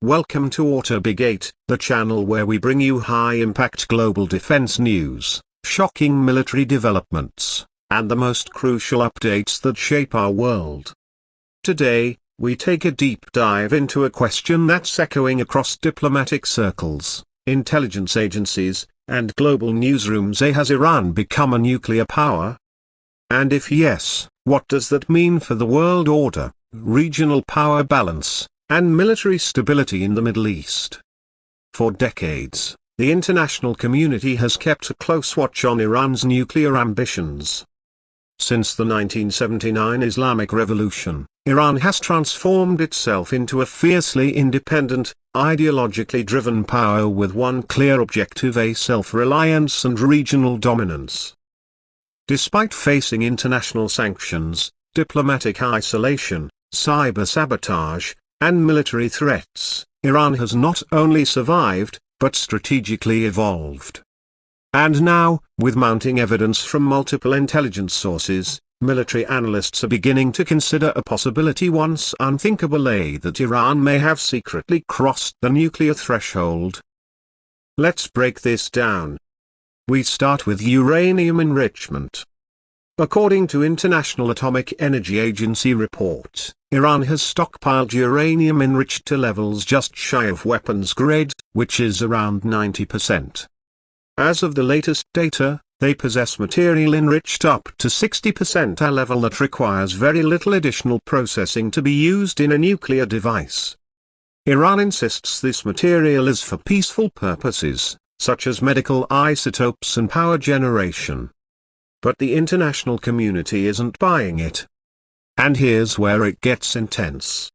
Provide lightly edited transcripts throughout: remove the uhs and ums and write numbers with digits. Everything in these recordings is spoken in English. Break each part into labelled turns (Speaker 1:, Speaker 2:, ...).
Speaker 1: Welcome to AutoBigate, the channel where we bring you high-impact global defense news, shocking military developments, and the most crucial updates that shape our world. Today, we take a deep dive into a question that's echoing across diplomatic circles, intelligence agencies, and global newsrooms. Has Iran become a nuclear power? And if yes, what does that mean for the world order, regional power balance, and military stability in the Middle East? For decades, the international community has kept a close watch on Iran's nuclear ambitions. Since the 1979 Islamic Revolution, Iran has transformed itself into a fiercely independent, ideologically driven power with one clear objective: self-reliance and regional dominance. Despite facing international sanctions, diplomatic isolation, cyber-sabotage, and military threats, Iran has not only survived, but strategically evolved. And now, with mounting evidence from multiple intelligence sources, military analysts are beginning to consider a possibility once unthinkable: that Iran may have secretly crossed the nuclear threshold. Let's break this down. We start with uranium enrichment. According to International Atomic Energy Agency reports, Iran has stockpiled uranium enriched to levels just shy of weapons grade, which is around 90%. As of the latest data, they possess material enriched up to 60%, a level that requires very little additional processing to be used in a nuclear device. Iran insists this material is for peaceful purposes, such as medical isotopes and power generation. But the international community isn't buying it. And here's where it gets intense.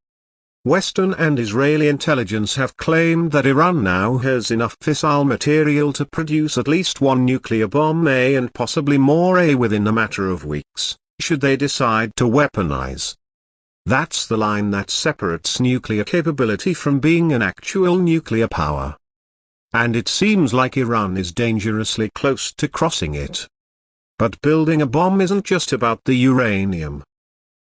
Speaker 1: Western and Israeli intelligence have claimed that Iran now has enough fissile material to produce at least one nuclear bomb, and possibly more, within a matter of weeks, should they decide to weaponize. That's the line that separates nuclear capability from being an actual nuclear power. And it seems like Iran is dangerously close to crossing it. But building a bomb isn't just about the uranium.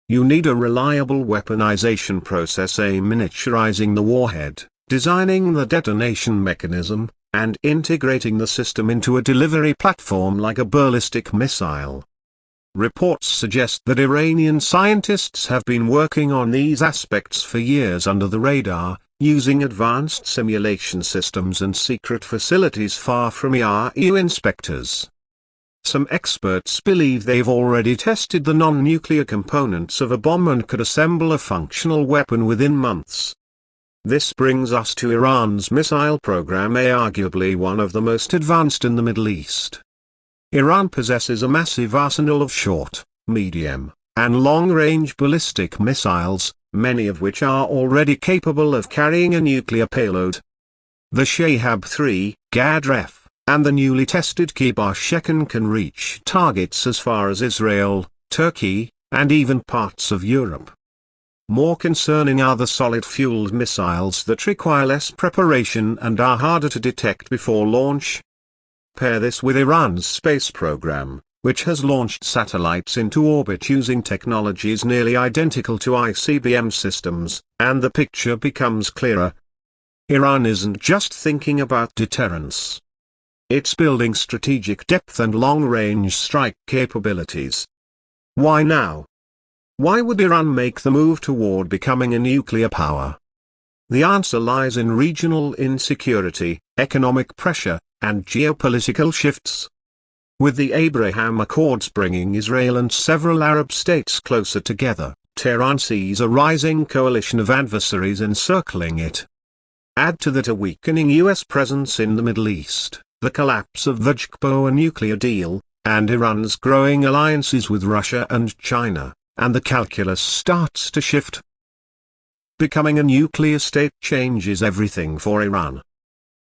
Speaker 1: You need a reliable weaponization process, miniaturizing the warhead, designing the detonation mechanism, and integrating the system into a delivery platform like a ballistic missile. Reports suggest that Iranian scientists have been working on these aspects for years under the radar, using advanced simulation systems and secret facilities far from EU inspectors. Some experts believe they've already tested the non-nuclear components of a bomb and could assemble a functional weapon within months. This brings us to Iran's missile program, arguably one of the most advanced in the Middle East. Iran possesses a massive arsenal of short, medium, and long-range ballistic missiles, many of which are already capable of carrying a nuclear payload. The Shahab-3, Gadref, and the newly tested Kibar-Shekan can reach targets as far as Israel, Turkey, and even parts of Europe. More concerning are the solid-fueled missiles that require less preparation and are harder to detect before launch. Pair this with Iran's space program, which has launched satellites into orbit using technologies nearly identical to ICBM systems, and the picture becomes clearer. Iran isn't just thinking about deterrence. It's building strategic depth and long-range strike capabilities. Why now? Why would Iran make the move toward becoming a nuclear power? The answer lies in regional insecurity, economic pressure, and geopolitical shifts. With the Abraham Accords bringing Israel and several Arab states closer together, Tehran sees a rising coalition of adversaries encircling it. Add to that a weakening U.S. presence in the Middle East, the collapse of the JCPOA nuclear deal, and Iran's growing alliances with Russia and China, and the calculus starts to shift. Becoming a nuclear state changes everything for Iran.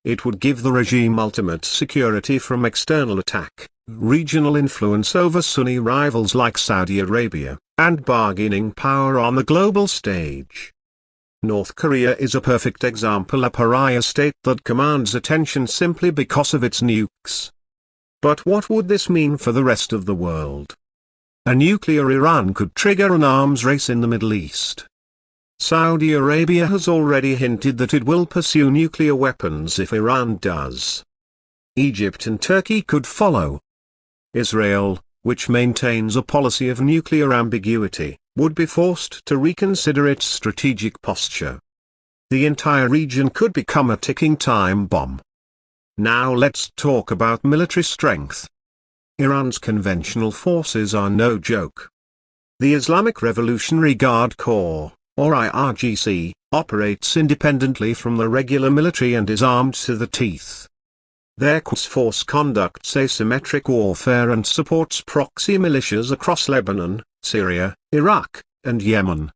Speaker 1: It would give the regime ultimate security from external attack, regional influence over Sunni rivals like Saudi Arabia, and bargaining power on the global stage. North Korea is a perfect example, a pariah state that commands attention simply because of its nukes. But what would this mean for the rest of the world? A nuclear Iran could trigger an arms race in the Middle East. Saudi Arabia has already hinted that it will pursue nuclear weapons if Iran does. Egypt and Turkey could follow. Israel, which maintains a policy of nuclear ambiguity, would be forced to reconsider its strategic posture. The entire region could become a ticking time bomb. Now let's talk about military strength. Iran's conventional forces are no joke. The Islamic Revolutionary Guard Corps, or IRGC, operates independently from the regular military and is armed to the teeth. Their Quds force conducts asymmetric warfare and supports proxy militias across Lebanon, Syria, Iraq, and Yemen.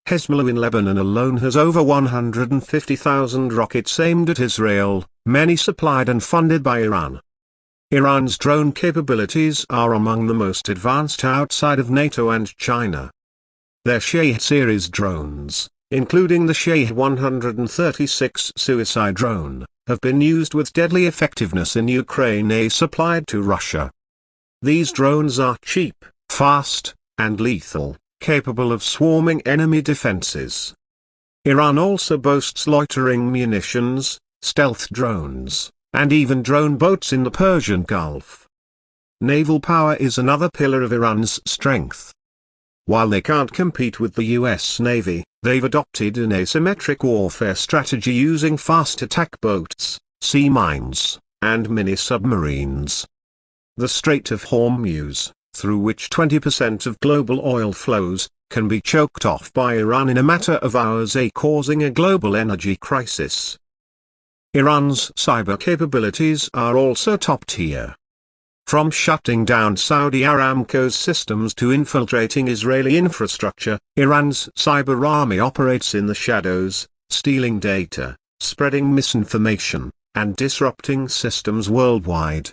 Speaker 1: Hezbollah in Lebanon alone has over 150,000 rockets aimed at Israel, many supplied and funded by Iran. Iran's drone capabilities are among the most advanced outside of NATO and China. Their Shahed series drones, including the Shahed 136 suicide drone, have been used with deadly effectiveness in Ukraine supplied to Russia. These drones are cheap, fast, and lethal, capable of swarming enemy defenses. Iran also boasts loitering munitions, stealth drones, and even drone boats in the Persian Gulf. Naval power is another pillar of Iran's strength. While they can't compete with the US Navy, they've adopted an asymmetric warfare strategy using fast attack boats, sea mines, and mini-submarines. The Strait of Hormuz, through which 20% of global oil flows, can be choked off by Iran in a matter of hours, causing a global energy crisis. Iran's cyber capabilities are also top tier. From shutting down Saudi Aramco's systems to infiltrating Israeli infrastructure, Iran's cyber army operates in the shadows, stealing data, spreading misinformation, and disrupting systems worldwide.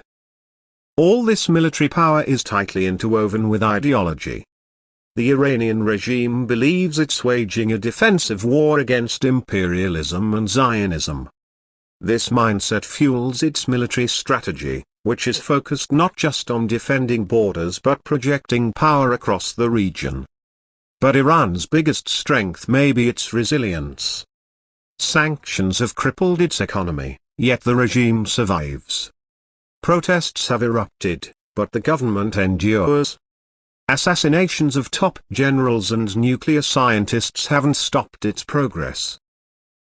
Speaker 1: All this military power is tightly interwoven with ideology. The Iranian regime believes it's waging a defensive war against imperialism and Zionism. This mindset fuels its military strategy, which is focused not just on defending borders but projecting power across the region. But Iran's biggest strength may be its resilience. Sanctions have crippled its economy, yet the regime survives. Protests have erupted, but the government endures. Assassinations of top generals and nuclear scientists haven't stopped its progress.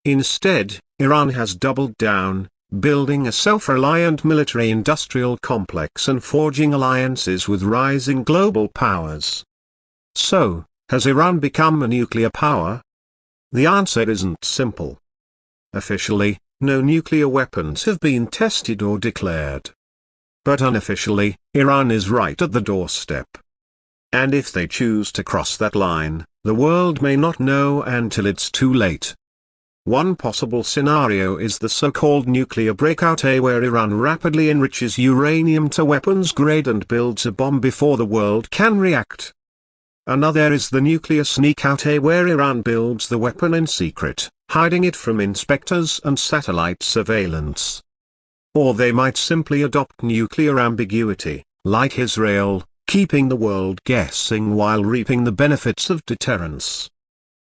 Speaker 1: Instead, Iran has doubled down, building a self-reliant military-industrial complex and forging alliances with rising global powers. So, has Iran become a nuclear power? The answer isn't simple. Officially, no nuclear weapons have been tested or declared. But unofficially, Iran is right at the doorstep. And if they choose to cross that line, the world may not know until it's too late. One possible scenario is the so-called nuclear breakout, where Iran rapidly enriches uranium to weapons grade and builds a bomb before the world can react. Another is the nuclear sneak-out, where Iran builds the weapon in secret, hiding it from inspectors and satellite surveillance. Or they might simply adopt nuclear ambiguity, like Israel, keeping the world guessing while reaping the benefits of deterrence.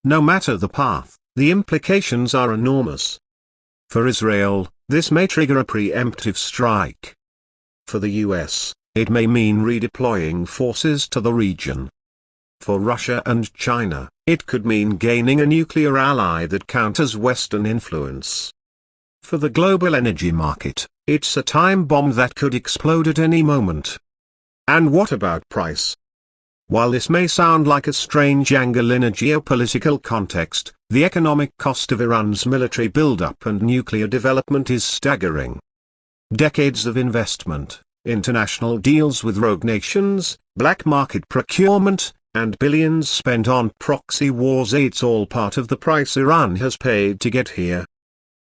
Speaker 1: No matter the path, the implications are enormous. For Israel, this may trigger a preemptive strike. For the US, it may mean redeploying forces to the region. For Russia and China, it could mean gaining a nuclear ally that counters Western influence. For the global energy market, it's a time bomb that could explode at any moment. And what about price? While this may sound like a strange angle in a geopolitical context, the economic cost of Iran's military buildup and nuclear development is staggering. Decades of investment, international deals with rogue nations, black market procurement, and billions spent on proxy wars, it's all part of the price Iran has paid to get here.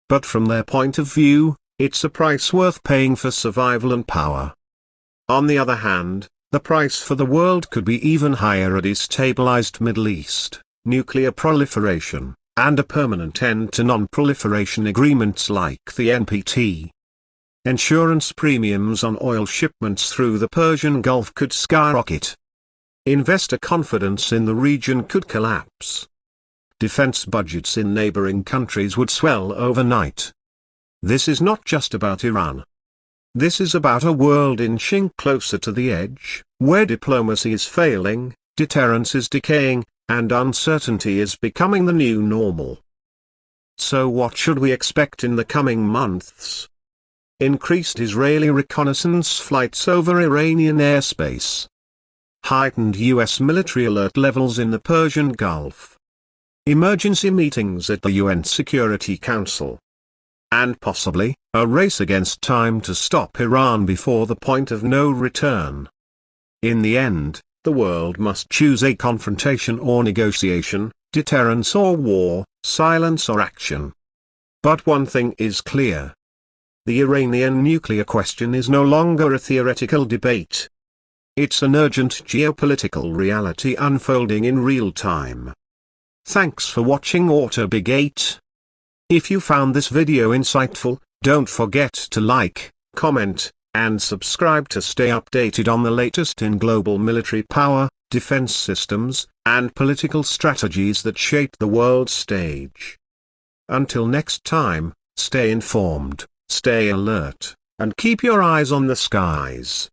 Speaker 1: But from their point of view, it's a price worth paying for survival and power. On the other hand, the price for the world could be even higher: a destabilized Middle East, nuclear proliferation, and a permanent end to non-proliferation agreements like the NPT. Insurance premiums on oil shipments through the Persian Gulf could skyrocket. Investor confidence in the region could collapse. defense budgets in neighboring countries would swell overnight. This is not just about Iran. This is about a world inching closer to the edge, where diplomacy is failing, deterrence is decaying, and uncertainty is becoming the new normal. So what should we expect in the coming months? Increased Israeli reconnaissance flights over Iranian airspace. Heightened US military alert levels in the Persian Gulf. Emergency meetings at the UN Security Council. And possibly, a race against time to stop Iran before the point of no return. In the end, the world must choose a confrontation or negotiation, deterrence or war, silence or action. But one thing is clear. The Iranian nuclear question is no longer a theoretical debate. It's an urgent geopolitical reality unfolding in real time. Thanks for watching AutoBig8. If you found this video insightful, don't forget to like, comment, and subscribe to stay updated on the latest in global military power, defense systems, and political strategies that shape the world stage. Until next time, stay informed, stay alert, and keep your eyes on the skies.